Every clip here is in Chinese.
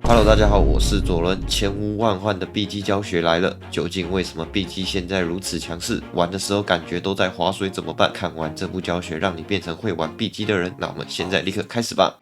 Hello， 大家好，我是左轮，千呼万唤的 B G 教学来了。究竟为什么 B G 现在如此强势？玩的时候感觉都在划水，怎么办？看完这部教学，让你变成会玩 B G 的人。那我们现在立刻开始吧。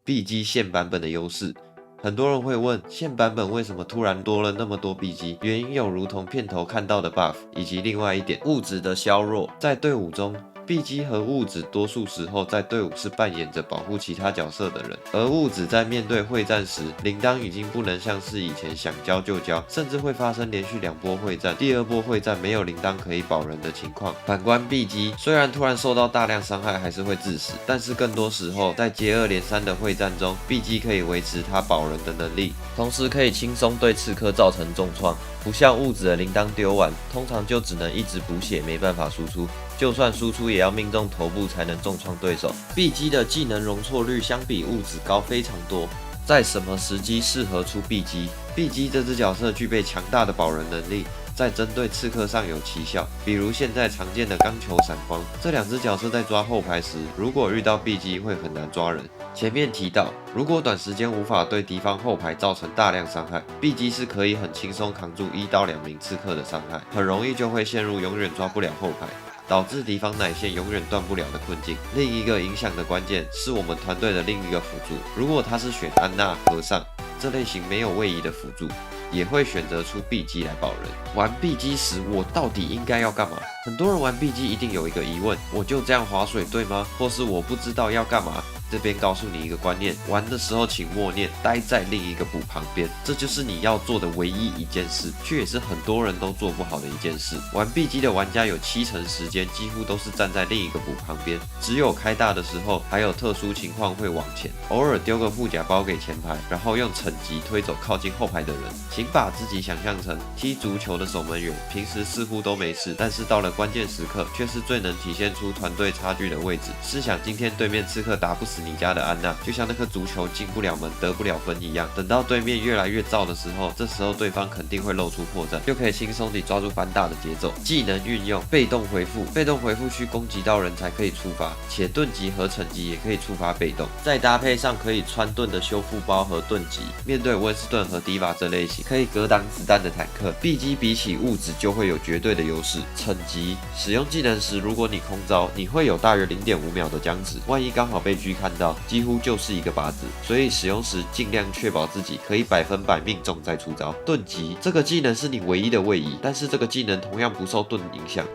B G 现版本的优势。很多人会问，现版本为什么突然多了那么多 BG？ 原因有如同片头看到的 buff， 以及另外一点物质的削弱。在队伍中，BG 和物质多数时候在队伍是扮演着保护其他角色的人，而物质在面对会战时，铃铛已经不能像是以前想交就交，甚至会发生连续2波会战，第2波会战没有铃铛可以保人的情况。反观 BG， 虽然突然受到大量伤害还是会致死，但是更多时候在接2连3的会战中，BG 可以维持他保人的能力，同时可以轻松对刺客造成重创。不像物质的铃铛丢完，通常就只能一直补血，没办法输出。就算输出，也要命中头部才能重创对手。BG 的技能容错率相比物质高非常多。在什么时机适合出 BG？BG 这只角色具备强大的保人能力，在针对刺客上有奇效，比如现在常见的钢球闪光。这2只角色在抓后排时，如果遇到 BG 会很难抓人。前面提到，如果短时间无法对敌方后排造成大量伤害， BG 是可以很轻松扛住1到2名刺客的伤害，很容易就会陷入永远抓不了后排，导致敌方奶线永远断不了的困境。另一个影响的关键是我们团队的另一个辅助，如果他是选安娜、和尚这类型没有位移的辅助，也会选择出 BG 来保人。玩 BG 时，我到底应该要干嘛？很多人玩 BG 一定有一个疑问：我就这样划水对吗？或是我不知道要干嘛？这边告诉你一个观念，玩的时候请默念待在另一个补旁边，这就是你要做的唯一一件事，却也是很多人都做不好的一件事。玩 BG 的玩家有70%时间几乎都是站在另一个补旁边，只有开大的时候，还有特殊情况会往前，偶尔丢个护甲包给前排，然后用惩击推走靠近后排的人。请把自己想象成踢足球的守门员，平时似乎都没事，但是到了关键时刻，却是最能体现出团队差距的位置。试想今天对面刺客打不死你家的安娜，就像那颗足球进不了门得不了分一样，等到对面越来越燥的时候，这时候对方肯定会露出破绽，就可以轻松地抓住翻大的节奏。技能运用被动回复，被动回复需攻击到人才可以触发，且盾级和惩击也可以触发被动，再搭配上可以穿盾的修复包和盾级，面对温斯顿和迪瓦这类型可以格挡子弹的坦克，BG 比起物质就会有绝对的优势。惩击使用技能时，如果你空招，你会有大约0.5秒的僵直，万一刚好被狙看到，几乎就是一个靶子，所以使用时尽量确保自己可以100%命中再出招。盾级这个技能是你唯一的位移，但是这个技能同样不受盾影响。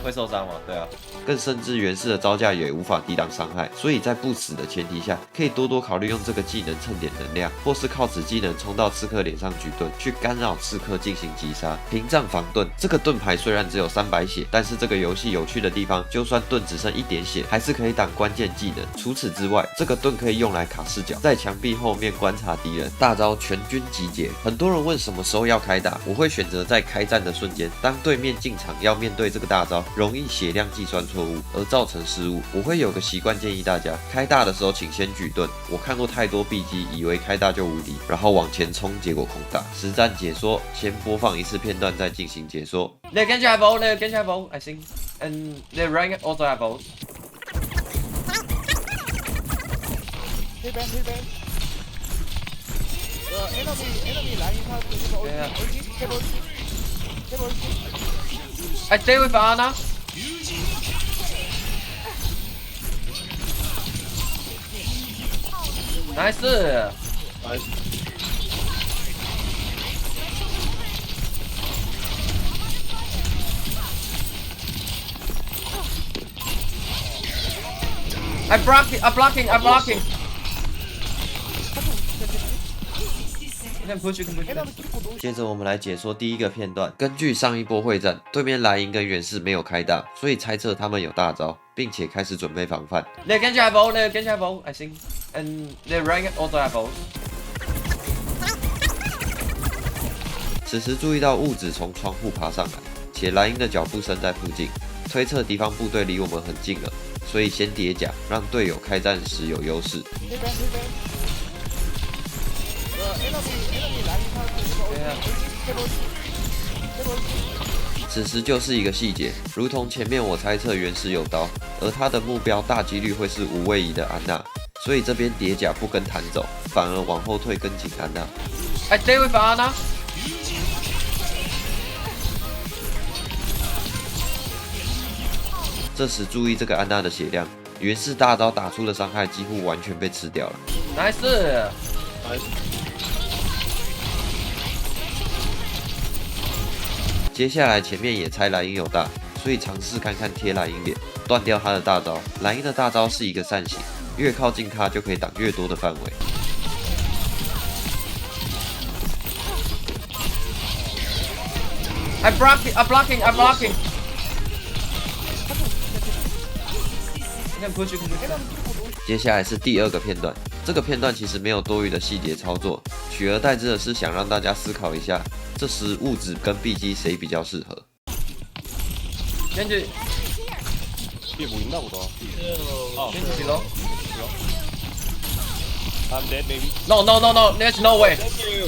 会受伤吗？对啊，更甚至原氏的招架也无法抵挡伤害，所以在不死的前提下，可以多多考虑用这个技能蹭点能量，或是靠此技能冲到刺客脸上举盾，去干扰刺客进行击杀。屏障防盾，这个盾牌虽然只有300血，但是这个游戏有趣的地方，就算盾只剩1点血，还是可以挡关键技能。除此之外，这个盾可以用来卡视角，在墙壁后面观察敌人，大招全军集结。很多人问什么时候要开打，我会选择在开战的瞬间，当对面进场要面对这个大招，容易血量计算错误而造成失误。我会有个习惯建议大家，开大的时候请先举盾。我看过太多 BG 以为开大就无敌，然后往前冲，结果空大。实战解说，先播放一次片段再进行解说。They can have all, they can have all, I think, and the rank also have all. Enemy line has I stay with Anna. Nice. I'm blocking.接着我们来解说第一个片段。根据上一波会战，对面莱茵跟远士没有开大，所以猜测他们有大招，并且开始准备防范。They can have all, they can have all, I think, and the rank also have all. 此时注意到物质从窗户爬上来，且莱茵的脚步声在附近，推测敌方部队离我们很近了，所以先叠甲，让队友开战时有优势。此时就是一个细节，如同前面我猜测源氏有刀，而他的目标大几率会是无位移的安娜，所以这边叠甲不跟弹走，反而往后退跟紧安娜。I stay with Anna。这时注意这个安娜的血量，源氏大招打出的伤害几乎完全被吃掉了。Nice。接下来前面也猜蓝鹰有大，所以尝试看看贴蓝鹰脸，断掉他的大招。蓝鹰的大招是一个扇形，越靠近他就可以挡越多的范围。I'm blocking。接下来是第二个片段，这个片段其实没有多余的细节操作，取而代之的是想让大家思考一下，这时物质跟碧姬谁比较适合？ 겐지 뒤에 뭐 있나 보다. 겐지 딜러. I'm dead, maybe. No. There's no way. Thank you.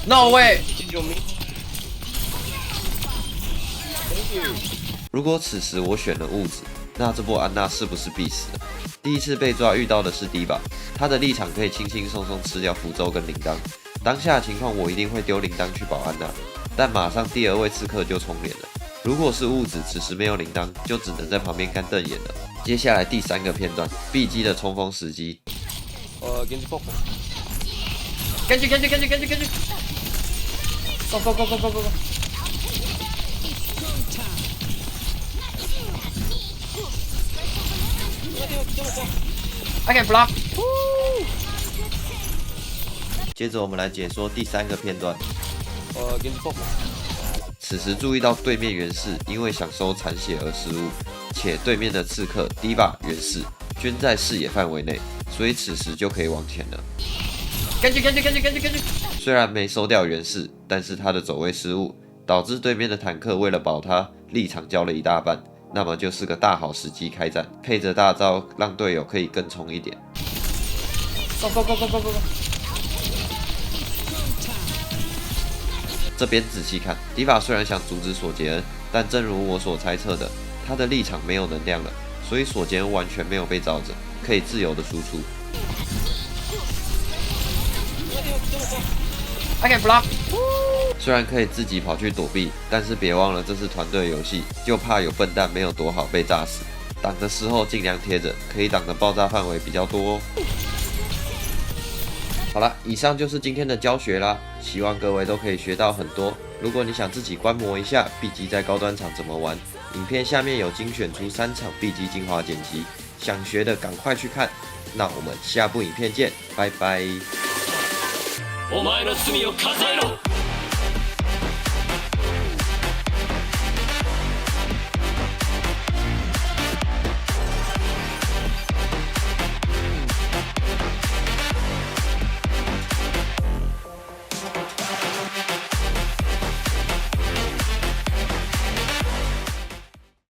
No way. Did you me? Thank you. 如果此时我选了物质，那这波安娜是不是必死了？第一次被抓遇到的是迪巴，他的立场可以轻轻松松吃掉符咒跟铃铛。当下的情况我一定会丢铃铛去保安娜，但马上第二位刺客就冲脸了。如果是物质，此时没有铃铛，就只能在旁边干瞪眼了。接下来第三个片段，碧姬的冲锋时机。겐지 뻑뻑. 겐지. Go. I can block. 接着我们来解说第三个片段。 겐지 뻑뻑. 此时注意到对面源氏因为想收残血而失误，且对面的刺客迪巴源氏均在视野范围内，所以此时就可以往前了。 겐지. 虽然没收掉源氏，但是他的走位失误，导致对面的坦克为了保他，立场交了一大半，那么就是个大好时机开战，配着大招让队友可以更冲一点。 Go. 这边仔细看，迪法虽然想阻止索杰恩，但正如我所猜测的，他的立场没有能量了，所以索杰恩完全没有被罩着，可以自由的输出。 I can block. 虽然可以自己跑去躲避，但是别忘了这是团队游戏，就怕有笨蛋没有躲好被炸死。挡的时候尽量贴着，可以挡的爆炸范围比较多哦。好了，以上就是今天的教学啦，希望各位都可以学到很多。如果你想自己观摩一下 B 级在高端场怎么玩，影片下面有精选出3场 B 级精华剪辑，想学的赶快去看。那我们下部影片见，拜拜。お前の罪を数えろ